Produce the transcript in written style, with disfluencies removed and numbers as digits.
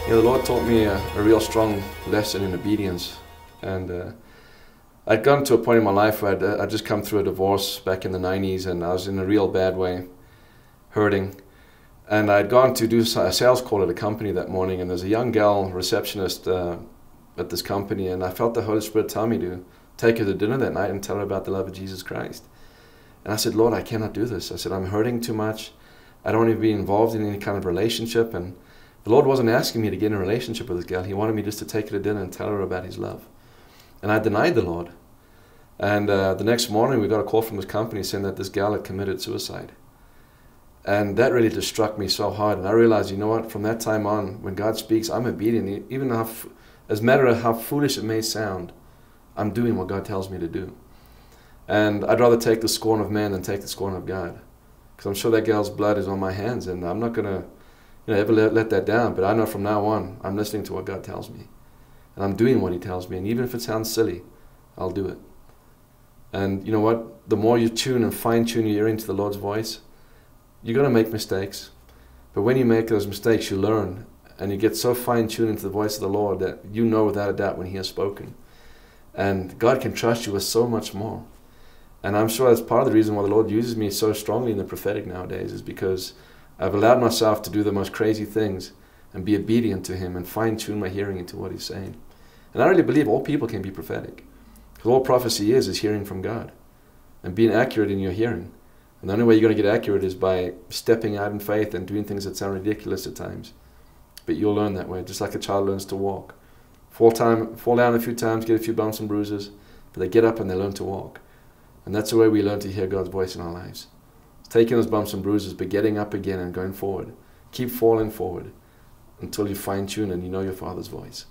You know, the Lord taught me a real strong lesson in obedience, and I'd gotten to a point in my life where I'd just come through a divorce back in the 90s, and I was in a real bad way, hurting. And I'd gone to do a sales call at a company that morning, and there's a young gal receptionist at this company, and I felt the Holy Spirit tell me to take her to dinner that night and tell her about the love of Jesus Christ. And I said, Lord, I cannot do this. I said, I'm hurting too much. I don't want to be involved in any kind of relationship. And the Lord wasn't asking me to get in a relationship with this girl. He wanted me just to take her to dinner and tell her about His love. And I denied the Lord. And the next morning we got a call from this company saying that this gal had committed suicide. And that really just struck me so hard. And I realized, you know what, from that time on, when God speaks, I'm obedient. Even as a matter of how foolish it may sound, I'm doing what God tells me to do. And I'd rather take the scorn of man than take the scorn of God. Because I'm sure that gal's blood is on my hands, and I'm not going to ever let that down. But I know from now on, I'm listening to what God tells me. And I'm doing what He tells me. And even if it sounds silly, I'll do it. And you know what? The more you tune and fine-tune your ear to the Lord's voice, you're going to make mistakes. But when you make those mistakes, you learn. And you get so fine-tuned into the voice of the Lord that you know without a doubt when He has spoken. And God can trust you with so much more. And I'm sure that's part of the reason why the Lord uses me so strongly in the prophetic nowadays, is because I've allowed myself to do the most crazy things and be obedient to Him and fine-tune my hearing into what He's saying. And I really believe all people can be prophetic. Because all prophecy is hearing from God and being accurate in your hearing. And the only way you're going to get accurate is by stepping out in faith and doing things that sound ridiculous at times. But you'll learn that way, just like a child learns to walk. Fall down a few times, get a few bumps and bruises, but they get up and they learn to walk. And that's the way we learn to hear God's voice in our lives. It's taking those bumps and bruises, but getting up again and going forward. Keep falling forward until you fine-tune and you know your Father's voice.